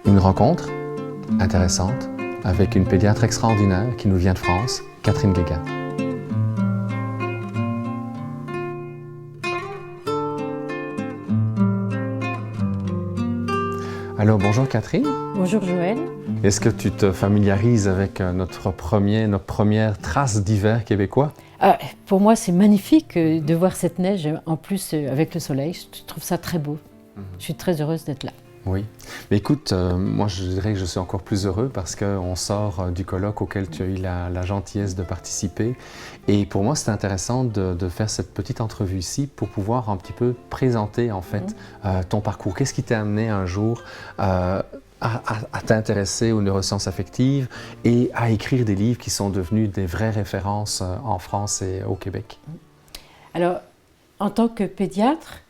Une rencontre intéressante avec une pédiatre extraordinaire qui nous vient de France, Catherine Guégan. Alors bonjour Catherine. Bonjour Joël. Est-ce que tu te familiarises avec notre première trace d'hiver québécois? Pour moi, c'est magnifique de voir cette neige, en plus avec le soleil. Je trouve ça très beau. Je suis très heureuse d'être là. Oui. Mais écoute, moi je dirais que je suis encore plus heureux parce qu'on sort du colloque auquel tu as eu la gentillesse de participer. Et pour moi, c'est intéressant de faire cette petite entrevue ici pour pouvoir un petit peu présenter en fait ton parcours. Qu'est-ce qui t'a amené un jour à t'intéresser aux neurosciences affectives et à écrire des livres qui sont devenus des vraies références en France et au Québec? Alors, en tant que pédiatre,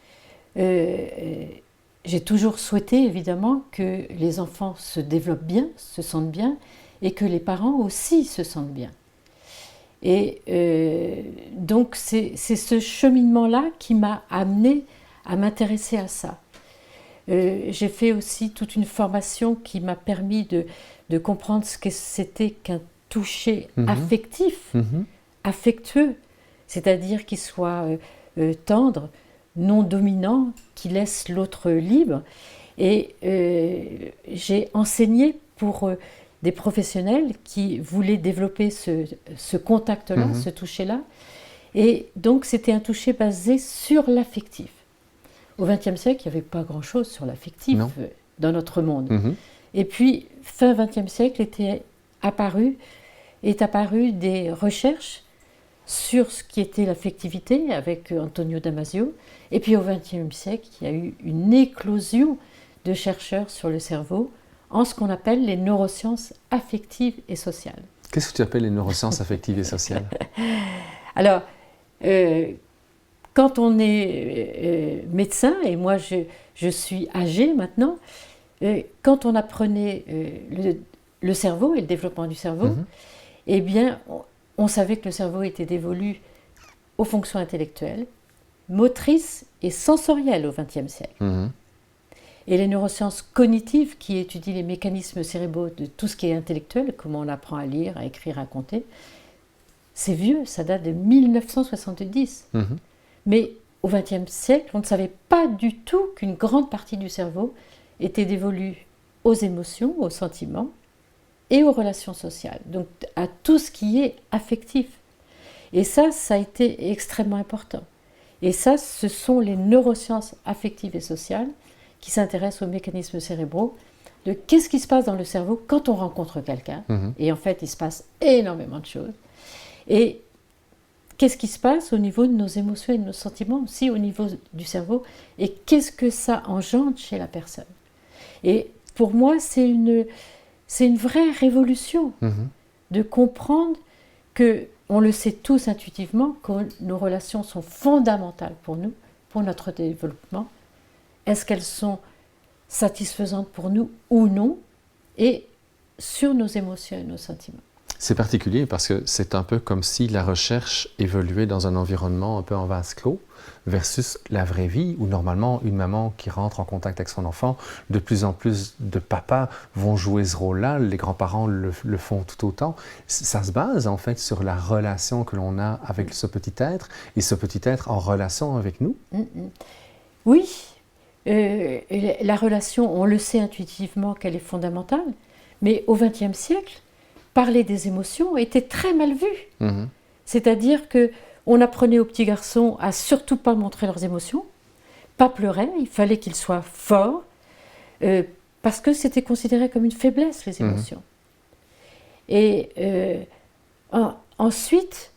j'ai toujours souhaité évidemment que les enfants se développent bien, se sentent bien, et que les parents aussi se sentent bien. Et donc c'est ce cheminement-là qui m'a amenée à m'intéresser à ça. J'ai fait aussi toute une formation qui m'a permis de comprendre ce que c'était qu'un toucher affectif, affectueux, c'est-à-dire qu'il soit tendre, non dominant, qui laisse l'autre libre. Et j'ai enseigné pour des professionnels qui voulaient développer ce contact-là, ce toucher-là. Et donc c'était un toucher basé sur l'affectif. Au XXe siècle, il n'y avait pas grand-chose sur l'affectif dans notre monde. Et puis, fin XXe siècle, est apparu des recherches sur ce qui était l'affectivité avec Antonio Damasio. Et puis au XXe siècle, il y a eu une éclosion de chercheurs sur le cerveau en ce qu'on appelle les neurosciences affectives et sociales. Qu'est-ce que tu appelles les neurosciences affectives et sociales? Alors, quand on est médecin, et moi je suis âgée maintenant, quand on apprenait le cerveau et le développement du cerveau, eh bien, on savait que le cerveau était dévolu aux fonctions intellectuelles, motrices et sensorielles au XXe siècle. Et les neurosciences cognitives, qui étudient les mécanismes cérébraux de tout ce qui est intellectuel, comment on apprend à lire, à écrire, à compter, c'est vieux, ça date de 1970. Mais au XXe siècle, on ne savait pas du tout qu'une grande partie du cerveau était dévolue aux émotions, aux sentiments et aux relations sociales, donc à tout ce qui est affectif. Et ça a été extrêmement important. Et ça, ce sont les neurosciences affectives et sociales qui s'intéressent aux mécanismes cérébraux, de qu'est-ce qui se passe dans le cerveau quand on rencontre quelqu'un. Et en fait, il se passe énormément de choses. Et qu'est-ce qui se passe au niveau de nos émotions et de nos sentiments, aussi au niveau du cerveau, et qu'est-ce que ça engendre chez la personne. Et pour moi, c'est une vraie révolution de comprendre que, on le sait tous intuitivement, que nos relations sont fondamentales pour nous, pour notre développement. Est-ce qu'elles sont satisfaisantes pour nous ou non? Et sur nos émotions et nos sentiments. C'est particulier parce que c'est un peu comme si la recherche évoluait dans un environnement un peu en vase clos versus la vraie vie où normalement une maman qui rentre en contact avec son enfant, de plus en plus de papas vont jouer ce rôle-là, les grands-parents le font tout autant. Ça se base en fait sur la relation que l'on a avec ce petit être et ce petit être en relation avec nous. Oui, la relation, on le sait intuitivement qu'elle est fondamentale, mais au XXe siècle, parler des émotions était très mal vu. C'est-à-dire qu'on apprenait aux petits garçons à surtout pas montrer leurs émotions, pas pleurer, il fallait qu'ils soient forts, parce que c'était considéré comme une faiblesse, les émotions. Et ensuite,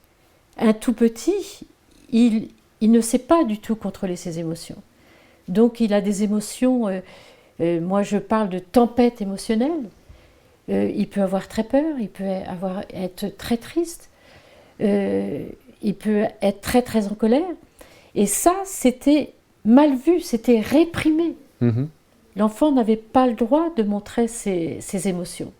un tout petit, il ne sait pas du tout contrôler ses émotions. Donc il a des émotions, moi je parle de tempête émotionnelle. Il peut avoir très peur, il peut être très triste, il peut être très très en colère. Et ça, c'était mal vu, c'était réprimé. L'enfant n'avait pas le droit de montrer ses émotions.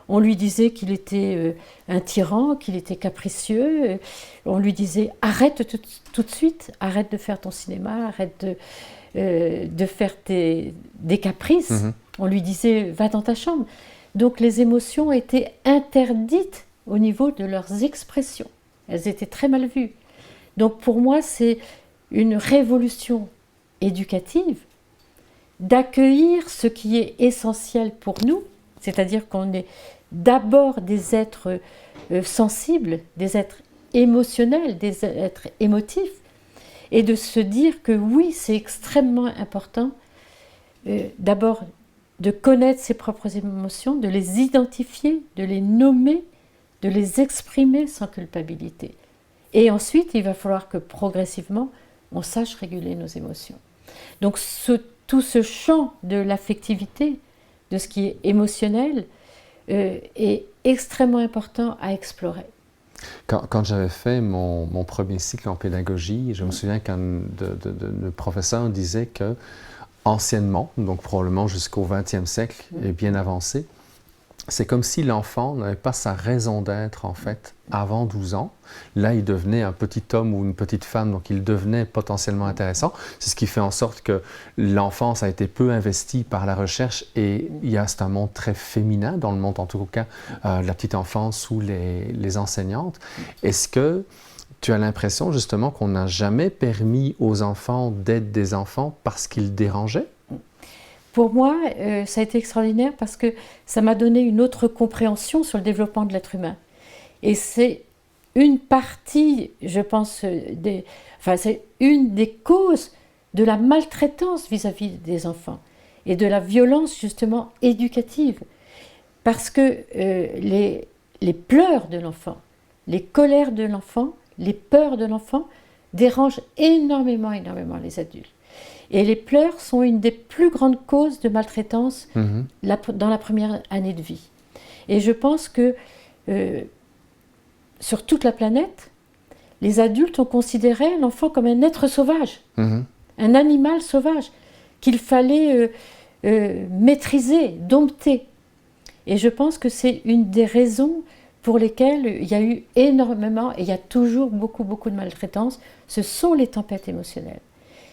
On lui disait qu'il était un tyran, qu'il était capricieux. On lui disait « arrête tout de suite, arrête de faire ton cinéma, arrête de faire des caprices. On lui disait « va dans ta chambre ». Donc les émotions étaient interdites au niveau de leurs expressions. Elles étaient très mal vues. Donc pour moi, c'est une révolution éducative d'accueillir ce qui est essentiel pour nous, c'est-à-dire qu'on est d'abord des êtres sensibles, des êtres émotionnels, des êtres émotifs, et de se dire que oui, c'est extrêmement important d'abord de connaître ses propres émotions, de les identifier, de les nommer, de les exprimer sans culpabilité. Et ensuite, il va falloir que progressivement, on sache réguler nos émotions. Donc tout ce champ de l'affectivité, de ce qui est émotionnel, est extrêmement important à explorer. Quand j'avais fait mon premier cycle en pédagogie, je me souviens qu'un de professeur disait que anciennement, donc probablement jusqu'au XXe siècle et bien avancé, c'est comme si l'enfant n'avait pas sa raison d'être en fait avant 12 ans. Là, il devenait un petit homme ou une petite femme, donc il devenait potentiellement intéressant. C'est ce qui fait en sorte que l'enfance a été peu investie par la recherche et c'est un monde très féminin dans le monde, en tout cas, la petite enfance ou les enseignantes. Est-ce que tu as l'impression justement qu'on n'a jamais permis aux enfants d'être des enfants parce qu'ils dérangeaient? Pour moi, ça a été extraordinaire parce que ça m'a donné une autre compréhension sur le développement de l'être humain. Et c'est une partie, je pense, c'est une des causes de la maltraitance vis-à-vis des enfants et de la violence justement éducative. Parce que les pleurs de l'enfant, les colères de l'enfant, les peurs de l'enfant dérangent énormément les adultes. Et les pleurs sont une des plus grandes causes de maltraitance dans la première année de vie. Et je pense que sur toute la planète, les adultes ont considéré l'enfant comme un être sauvage, un animal sauvage, qu'il fallait maîtriser, dompter. Et je pense que c'est une des raisons pour lesquelles il y a eu énormément, et il y a toujours beaucoup de maltraitance, ce sont les tempêtes émotionnelles.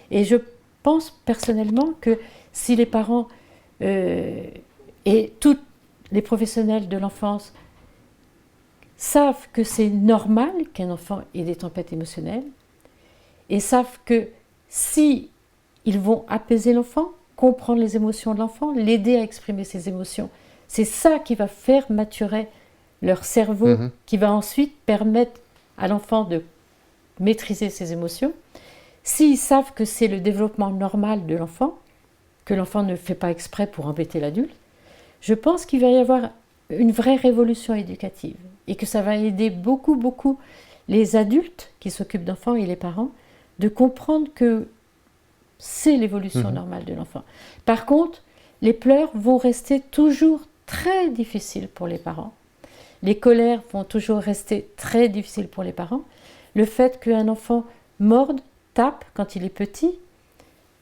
Et je pense personnellement que si les parents et tous les professionnels de l'enfance savent que c'est normal qu'un enfant ait des tempêtes émotionnelles et savent que si ils vont apaiser l'enfant, comprendre les émotions de l'enfant, l'aider à exprimer ses émotions, c'est ça qui va faire maturer leur cerveau, qui va ensuite permettre à l'enfant de maîtriser ses émotions. S'ils savent que c'est le développement normal de l'enfant, que l'enfant ne fait pas exprès pour embêter l'adulte, je pense qu'il va y avoir une vraie révolution éducative et que ça va aider beaucoup les adultes qui s'occupent d'enfants et les parents de comprendre que c'est l'évolution normale de l'enfant. Par contre, les pleurs vont rester toujours très difficiles pour les parents. Les colères vont toujours rester très difficiles pour les parents. Le fait qu'un enfant morde, tape quand il est petit,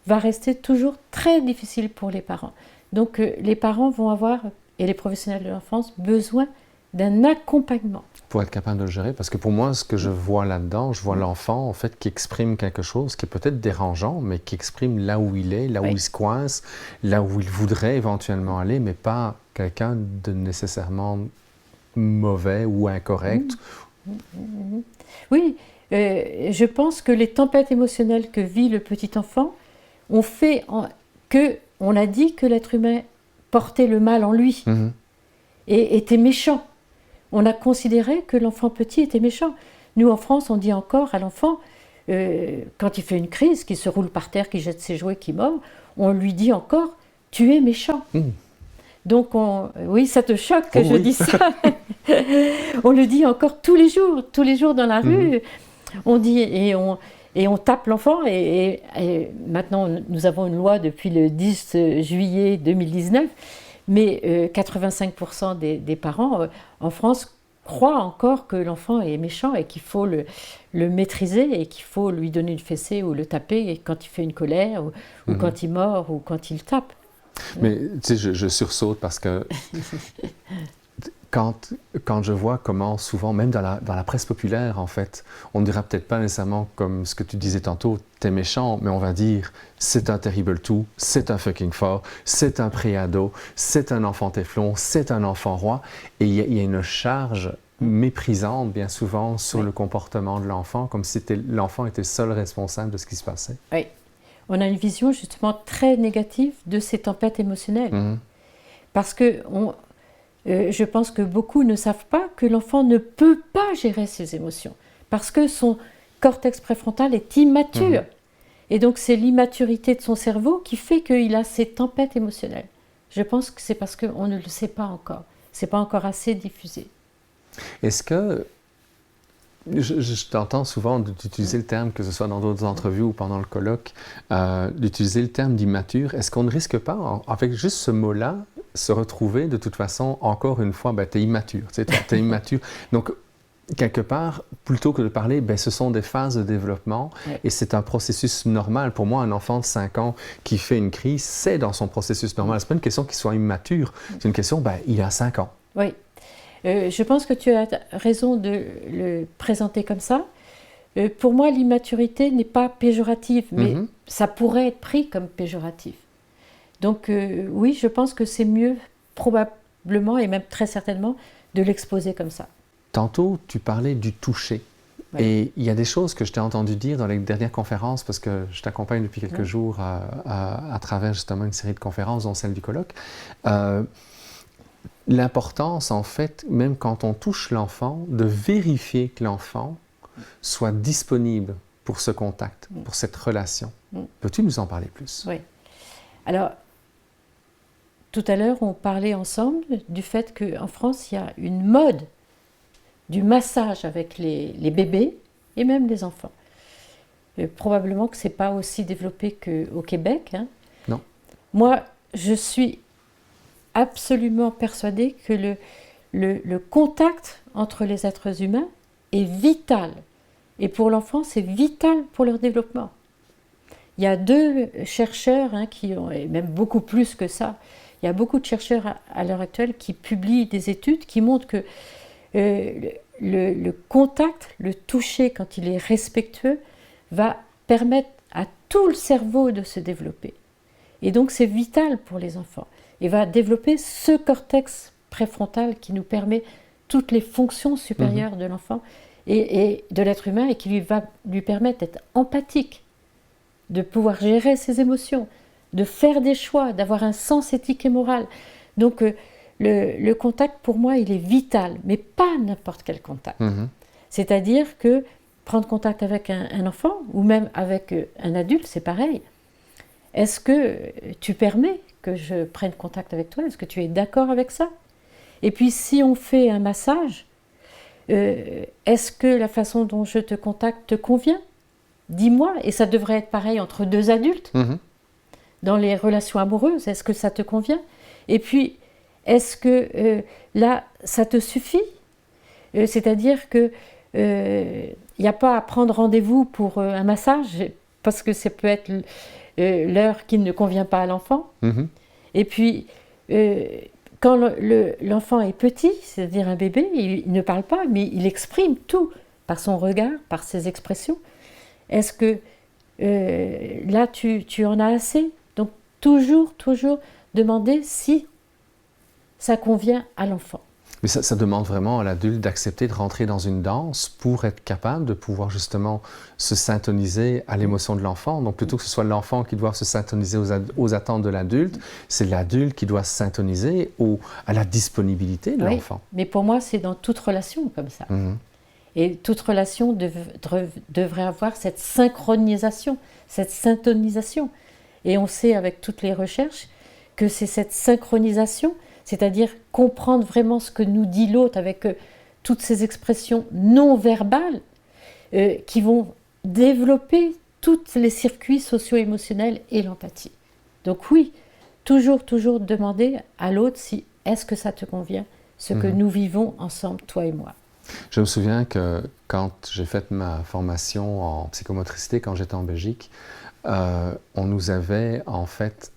va rester toujours très difficile pour les parents. Donc les parents vont avoir, et les professionnels de l'enfance, besoin d'un accompagnement. Pour être capable de le gérer, parce que pour moi, ce que je vois là-dedans, je vois l'enfant en fait qui exprime quelque chose qui est peut-être dérangeant, mais qui exprime là où il est, là où il se coince, là où il voudrait éventuellement aller, mais pas quelqu'un de nécessairement mauvais ou incorrect. Oui, je pense que les tempêtes émotionnelles que vit le petit enfant ont fait qu'on a dit que l'être humain portait le mal en lui et était méchant. On a considéré que l'enfant petit était méchant. Nous, en France, on dit encore à l'enfant, quand il fait une crise, qu'il se roule par terre, qu'il jette ses jouets, qu'il mord, on lui dit encore « tu es méchant ». Donc, oui, ça te choque que je dise ça. On le dit encore tous les jours dans la rue. On dit et on tape l'enfant. Et maintenant, nous avons une loi depuis le 10 juillet 2019, mais 85% des parents en France croient encore que l'enfant est méchant et qu'il faut le maîtriser et qu'il faut lui donner une fessée ou le taper quand il fait une colère ou quand il mord ou quand il tape. Mais tu sais, je sursaute parce que quand je vois comment souvent, même dans la presse populaire, en fait, on ne dira peut-être pas nécessairement comme ce que tu disais tantôt, t'es méchant, mais on va dire c'est un terrible tout, c'est un fucking fort, c'est un préado, c'est un enfant téflon, c'est un enfant roi. Et il y a une charge méprisante bien souvent sur le comportement de l'enfant, comme si l'enfant était seul responsable de ce qui se passait. Oui, on a une vision justement très négative de ces tempêtes émotionnelles. Parce que je pense que beaucoup ne savent pas que l'enfant ne peut pas gérer ses émotions, parce que son cortex préfrontal est immature. Et donc c'est l'immaturité de son cerveau qui fait qu'il a ces tempêtes émotionnelles. Je pense que c'est parce qu'on ne le sait pas encore. Ce n'est pas encore assez diffusé. Est-ce que, je t'entends souvent d'utiliser le terme, que ce soit dans d'autres entrevues ou pendant le colloque, d'utiliser le terme d'immature. Est-ce qu'on ne risque pas, avec juste ce mot-là, se retrouver de toute façon, encore une fois, ben, t'es immature, t'es immature. Donc, quelque part, plutôt que de parler, ben, ce sont des phases de développement et c'est un processus normal. Pour moi, un enfant de 5 ans qui fait une crise, c'est dans son processus normal. Ce n'est pas une question qu'il soit immature, c'est une question, ben, il a 5 ans. Oui. Je pense que tu as raison de le présenter comme ça. Pour moi, l'immaturité n'est pas péjorative, mais ça pourrait être pris comme péjoratif. Donc oui, je pense que c'est mieux, probablement et même très certainement, de l'exposer comme ça. Tantôt, tu parlais du toucher. Oui. Et il y a des choses que je t'ai entendu dire dans les dernières conférences, parce que je t'accompagne depuis quelques jours à travers justement une série de conférences, dont celle du colloque. L'importance, en fait, même quand on touche l'enfant, de vérifier que l'enfant soit disponible pour ce contact, pour cette relation. Peux-tu nous en parler plus? Oui. Alors, tout à l'heure, on parlait ensemble du fait qu'en France, il y a une mode du massage avec les bébés et même les enfants. Probablement que ce n'est pas aussi développé qu'au Québec. Hein. Non. Moi, je suis absolument persuadée que le contact entre les êtres humains est vital. Et pour l'enfant, c'est vital pour leur développement. Il y a 2 chercheurs qui ont, et même beaucoup plus que ça, il y a beaucoup de chercheurs à l'heure actuelle qui publient des études qui montrent que le contact, le toucher, quand il est respectueux, va permettre à tout le cerveau de se développer. Et donc c'est vital pour les enfants. Et va développer ce cortex préfrontal qui nous permet toutes les fonctions supérieures de l'enfant et de l'être humain et qui va lui permettre d'être empathique, de pouvoir gérer ses émotions, de faire des choix, d'avoir un sens éthique et moral. Donc le contact, pour moi, il est vital, mais pas n'importe quel contact. C'est-à-dire que prendre contact avec un enfant, ou même avec un adulte, c'est pareil. Est-ce que tu permets que je prenne contact avec toi? Est-ce que tu es d'accord avec ça? Et puis, si on fait un massage, est-ce que la façon dont je te contacte te convient? Dis-moi, et ça devrait être pareil entre 2 adultes. Dans les relations amoureuses, est-ce que ça te convient? Et puis, est-ce que là, ça te suffit? C'est-à-dire que il n'y a pas à prendre rendez-vous pour un massage, parce que ça peut être l'heure qui ne convient pas à l'enfant. Et puis, quand l'enfant est petit, c'est-à-dire un bébé, il ne parle pas, mais il exprime tout par son regard, par ses expressions. Est-ce que là, tu en as assez? Donc, toujours demander si ça convient à l'enfant. Mais ça demande vraiment à l'adulte d'accepter de rentrer dans une danse pour être capable de pouvoir justement se syntoniser à l'émotion de l'enfant. Donc plutôt que ce soit l'enfant qui doit se syntoniser aux attentes de l'adulte, c'est l'adulte qui doit se syntoniser à la disponibilité de l'enfant. Mais pour moi, c'est dans toute relation comme ça. Et toute relation devrait avoir cette synchronisation, cette syntonisation. Et on sait avec toutes les recherches que c'est cette synchronisation, c'est-à-dire comprendre vraiment ce que nous dit l'autre avec toutes ces expressions non verbales qui vont développer tous les circuits socio-émotionnels et l'empathie. Donc oui, toujours demander à l'autre si est-ce que ça te convient, ce que nous vivons ensemble, toi et moi. Je me souviens que quand j'ai fait ma formation en psychomotricité, quand j'étais en Belgique, on nous avait en fait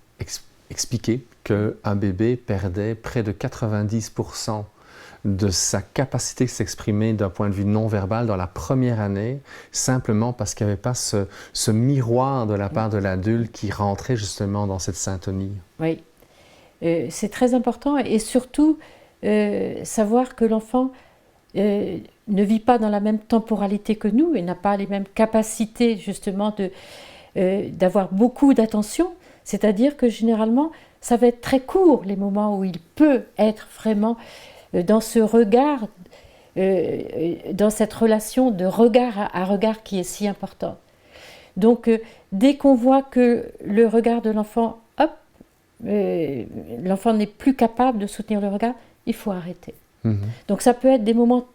expliqué qu'un bébé perdait près de 90% de sa capacité de s'exprimer d'un point de vue non verbal dans la première année, simplement parce qu'il n'y avait pas ce miroir de la part de l'adulte qui rentrait justement dans cette syntonie. Oui, c'est très important et surtout savoir que l'enfant ne vit pas dans la même temporalité que nous et n'a pas les mêmes capacités justement d'avoir beaucoup d'attention. C'est-à-dire que généralement, ça va être très court les moments où il peut être vraiment dans ce regard, dans cette relation de regard à regard qui est si importante. Donc, dès qu'on voit que le regard de l'enfant, hop, l'enfant n'est plus capable de soutenir le regard, il faut arrêter. Donc, ça peut être des moments,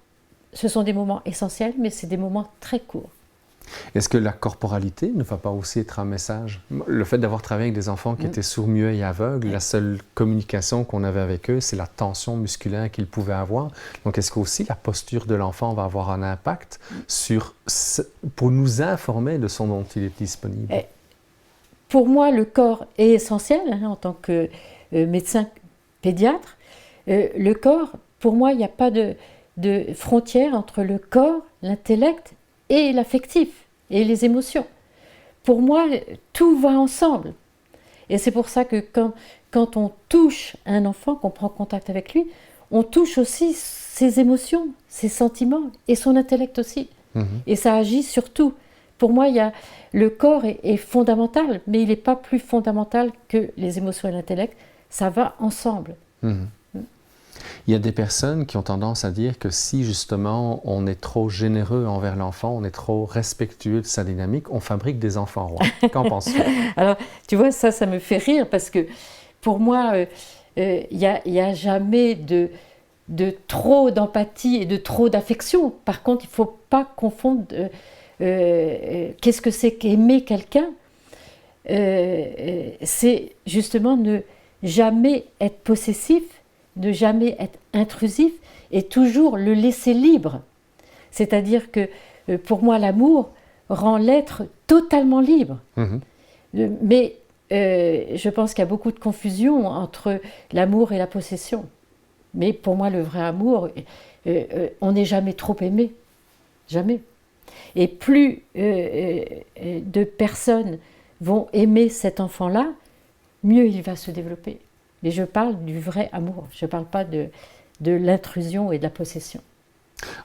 ce sont des moments essentiels, mais c'est des moments très courts. Est-ce que la corporalité ne va pas aussi être un message? Le fait d'avoir travaillé avec des enfants qui étaient sourds-muets et aveugles, la seule communication qu'on avait avec eux, c'est la tension musculaire qu'ils pouvaient avoir. Donc, est-ce qu'aussi la posture de l'enfant va avoir un impact pour nous informer de ce dont il est disponible? Pour moi, le corps est essentiel, en tant que médecin pédiatre. Le corps, pour moi, il n'y a pas de frontière entre le corps, l'intellect et l'affectif et les émotions. Pour moi, tout va ensemble. Et c'est pour ça que quand on touche un enfant, qu'on prend contact avec lui, on touche aussi ses émotions, ses sentiments et son intellect aussi. Et ça agit sur tout. Pour moi, le corps est fondamental, mais il n'est pas plus fondamental que les émotions et l'intellect. Ça va ensemble. Il y a des personnes qui ont tendance à dire que si justement on est trop généreux envers l'enfant, on est trop respectueux de sa dynamique, on fabrique des enfants rois. Qu'en penses-tu? Alors, tu vois, ça me fait rire parce que pour moi, il n'y a jamais de trop d'empathie et de trop d'affection. Par contre, il ne faut pas confondre qu'est-ce que c'est qu'aimer quelqu'un. C'est justement ne jamais être possessif, ne jamais être intrusif et toujours le laisser libre. C'est-à-dire que pour moi, l'amour rend l'être totalement libre. Mais je pense qu'il y a beaucoup de confusion entre l'amour et la possession. Mais pour moi, le vrai amour, on n'est jamais trop aimé. Jamais. Et plus de personnes vont aimer cet enfant-là, mieux il va se développer. Mais je parle du vrai amour, je ne parle pas de l'intrusion et de la possession.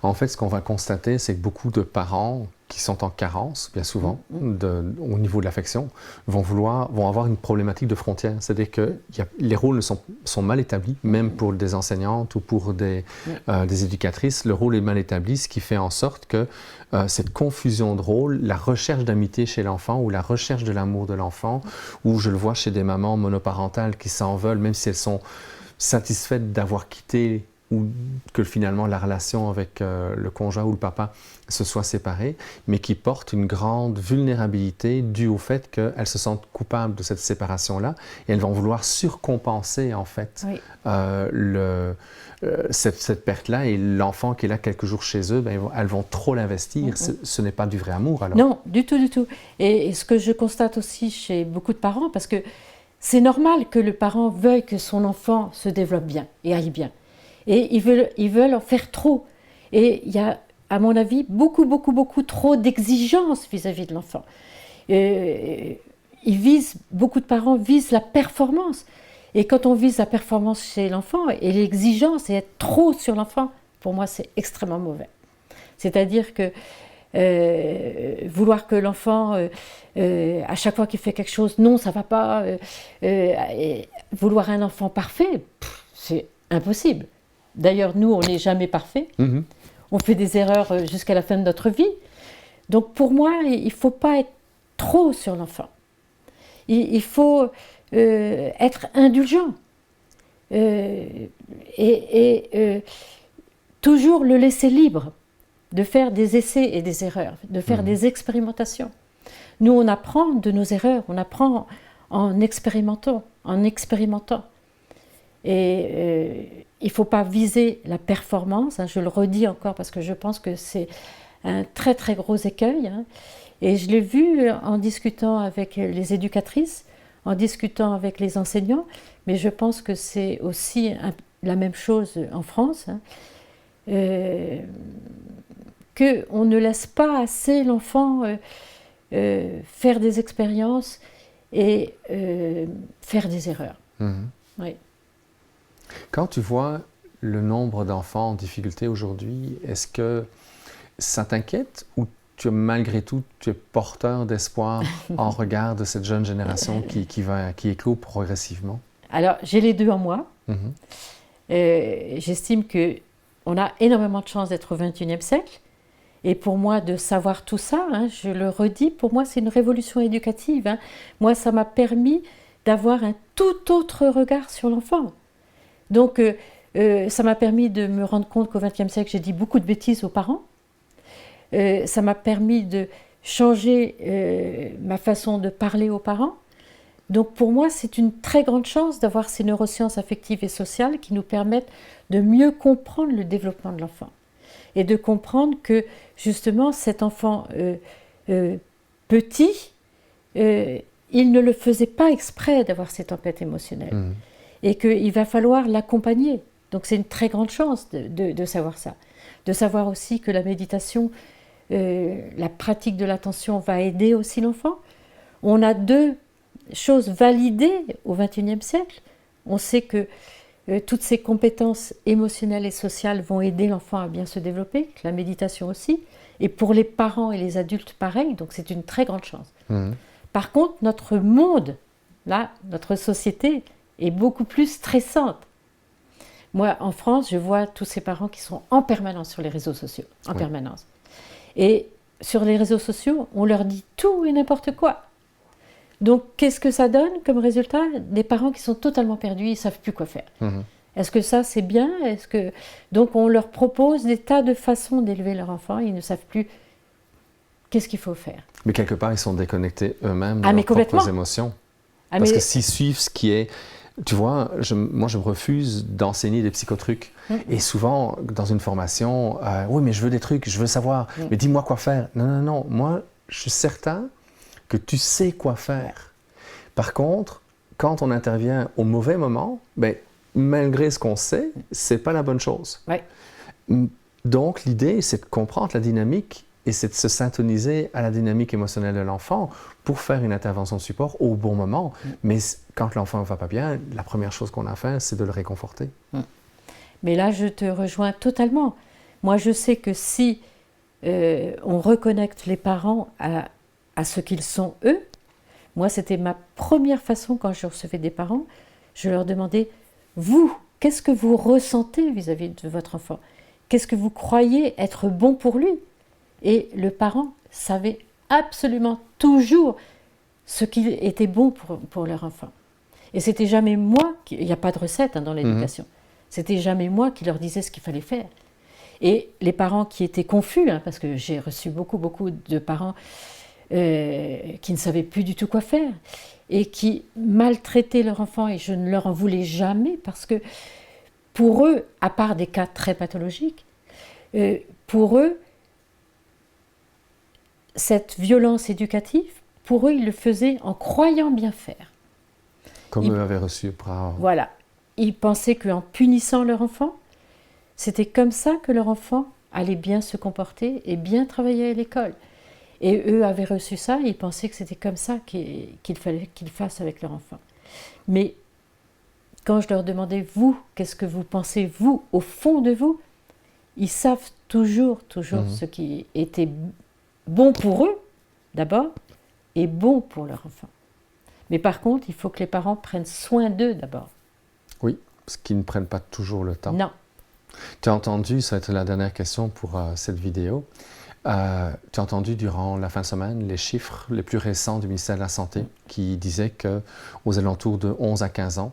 En fait, ce qu'on va constater, c'est que beaucoup de parents qui sont en carence, bien souvent, au niveau de l'affection, vont avoir une problématique de frontières. C'est-à-dire que les rôles sont mal établis, même pour des enseignantes ou pour des éducatrices. Le rôle est mal établi, ce qui fait en sorte que cette confusion de rôle, la recherche d'amitié chez l'enfant ou la recherche de l'amour de l'enfant, ou je le vois chez des mamans monoparentales qui s'en veulent, même si elles sont satisfaites d'avoir quitté ou que finalement la relation avec le conjoint ou le papa se soit séparée, mais qui portent une grande vulnérabilité due au fait qu'elles se sentent coupables de cette séparation-là et elles vont vouloir surcompenser en fait cette perte-là, et l'enfant qui est là quelques jours chez eux, elles vont trop l'investir. Ce n'est pas du vrai amour alors. Non, du tout, du tout. Et ce que je constate aussi chez beaucoup de parents, parce que c'est normal que le parent veuille que son enfant se développe bien et aille bien. Et ils veulent en faire trop. Et il y a, à mon avis, beaucoup trop d'exigences vis-à-vis de l'enfant. Beaucoup de parents visent la performance. Et quand on vise la performance chez l'enfant et l'exigence et être trop sur l'enfant, pour moi, c'est extrêmement mauvais. C'est-à-dire que vouloir que l'enfant, à chaque fois qu'il fait quelque chose, non, ça ne va pas, vouloir un enfant parfait, c'est impossible. D'ailleurs, nous, on n'est jamais parfait. On fait des erreurs jusqu'à la fin de notre vie. Donc, pour moi, il ne faut pas être trop sur l'enfant. Il faut être indulgent. Toujours le laisser libre de faire des essais et des erreurs, de faire des expérimentations. Nous, on apprend de nos erreurs, on apprend en expérimentant. Et il ne faut pas viser la performance, je le redis encore parce que je pense que c'est un très gros écueil. Et je l'ai vu en discutant avec les éducatrices, en discutant avec les enseignants, mais je pense que c'est aussi la même chose en France. qu'on ne laisse pas assez l'enfant faire des expériences et faire des erreurs. Oui. Quand tu vois le nombre d'enfants en difficulté aujourd'hui, est-ce que ça t'inquiète ou malgré tout, tu es porteur d'espoir en regard de cette jeune génération qui éclot progressivement? Alors, j'ai les deux en moi. J'estime qu'on a énormément de chance d'être au XXIe siècle. Et pour moi, de savoir tout ça, je le redis, pour moi, c'est une révolution éducative. Moi, ça m'a permis d'avoir un tout autre regard sur l'enfant. Donc, ça m'a permis de me rendre compte qu'au XXe siècle, j'ai dit beaucoup de bêtises aux parents. Ça m'a permis de changer ma façon de parler aux parents. Donc pour moi, c'est une très grande chance d'avoir ces neurosciences affectives et sociales qui nous permettent de mieux comprendre le développement de l'enfant. Et de comprendre que justement cet enfant petit, il ne le faisait pas exprès d'avoir ces tempêtes émotionnelles. Et qu'il va falloir l'accompagner. Donc c'est une très grande chance de savoir ça. De savoir aussi que la méditation, la pratique de l'attention va aider aussi l'enfant. On a deux choses validées au XXIe siècle. On sait que toutes ces compétences émotionnelles et sociales vont aider l'enfant à bien se développer, la méditation aussi. Et pour les parents et les adultes, pareil. Donc c'est une très grande chance. Par contre, notre monde, là, notre société, est beaucoup plus stressante. Moi, en France, je vois tous ces parents qui sont en permanence sur les réseaux sociaux, en permanence. Et sur les réseaux sociaux, on leur dit tout et n'importe quoi. Donc, qu'est-ce que ça donne comme résultat? Des parents qui sont totalement perdus, ils ne savent plus quoi faire. Est-ce que ça, c'est bien? Donc, on leur propose des tas de façons d'élever leur enfant, ils ne savent plus qu'est-ce qu'il faut faire. Mais quelque part, ils sont déconnectés eux-mêmes de leurs propres émotions. Parce que s'ils suivent ce qui est... Tu vois, moi, je me refuse d'enseigner des psychotrucs. Et souvent, dans une formation, oui, mais je veux des trucs, je veux savoir, mais dis-moi quoi faire. Non. Moi, je suis certain que tu sais quoi faire. Par contre, quand on intervient au mauvais moment, malgré ce qu'on sait, c'est pas la bonne chose. Donc, l'idée, c'est de comprendre la dynamique et c'est de se syntoniser à la dynamique émotionnelle de l'enfant pour faire une intervention de support au bon moment. Mais quand l'enfant ne va pas bien, la première chose qu'on a à faire, c'est de le réconforter. Mais là, je te rejoins totalement. Moi, je sais que si on reconnecte les parents à ce qu'ils sont eux, moi, c'était ma première façon quand je recevais des parents, je leur demandais, vous, qu'est-ce que vous ressentez vis-à-vis de votre enfant? Qu'est-ce que vous croyez être bon pour lui? Et le parent savait absolument toujours ce qui était bon pour leur enfant. Et c'était jamais moi, il n'y a pas de recette dans l'éducation, c'était jamais moi qui leur disais ce qu'il fallait faire. Et les parents qui étaient confus, parce que j'ai reçu beaucoup de parents qui ne savaient plus du tout quoi faire, et qui maltraitaient leur enfant, et je ne leur en voulais jamais, parce que pour eux, à part des cas très pathologiques, pour eux, cette violence éducative, pour eux, ils le faisaient en croyant bien faire. Comme eux avaient reçu. Voilà. Ils pensaient qu'en punissant leur enfant, c'était comme ça que leur enfant allait bien se comporter et bien travailler à l'école. Et eux avaient reçu ça, et ils pensaient que c'était comme ça qu'il fallait qu'ils fassent avec leur enfant. Mais quand je leur demandais, vous, qu'est-ce que vous pensez, vous, au fond de vous, ils savent toujours ce qui était bon pour eux, d'abord, et bon pour leur enfant. Mais par contre, il faut que les parents prennent soin d'eux d'abord. Oui, parce qu'ils ne prennent pas toujours le temps. Non. Tu as entendu, ça va être la dernière question pour cette vidéo, tu as entendu durant la fin de semaine les chiffres les plus récents du ministère de la Santé qui disaient qu'aux alentours de 11 à 15 ans,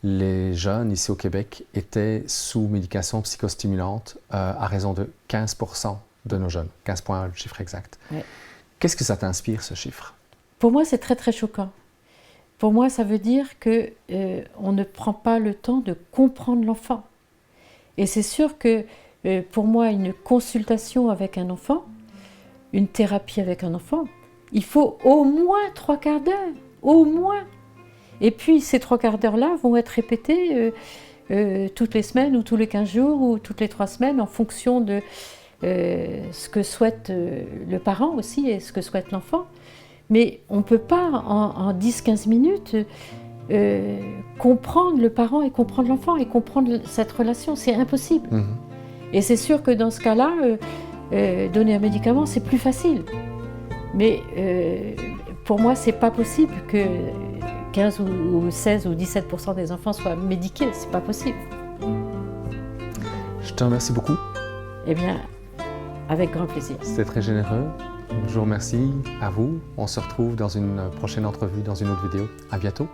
les jeunes ici au Québec étaient sous médication psychostimulante à raison de 15% de nos jeunes. 15 points, le chiffre exact. Oui. Qu'est-ce que ça t'inspire, ce chiffre? Pour moi, c'est très très choquant. Pour moi, ça veut dire qu'on ne prend pas le temps de comprendre l'enfant. Et c'est sûr que pour moi, une consultation avec un enfant, une thérapie avec un enfant, il faut au moins 3/4 d'heure, au moins. Et puis ces 3/4 d'heure-là vont être répétés toutes les semaines ou tous les 15 jours ou toutes les 3 semaines en fonction de ce que souhaite le parent aussi et ce que souhaite l'enfant. Mais on ne peut pas en 10-15 minutes comprendre le parent et comprendre l'enfant et comprendre cette relation, c'est impossible. Et c'est sûr que dans ce cas-là, donner un médicament, c'est plus facile. Mais pour moi, c'est pas possible que 15 ou 16 ou 17% des enfants soient médiqués, c'est pas possible. Je te remercie beaucoup. Eh bien, avec grand plaisir. C'était très généreux. Je vous remercie, à vous. On se retrouve dans une prochaine entrevue, dans une autre vidéo. À bientôt.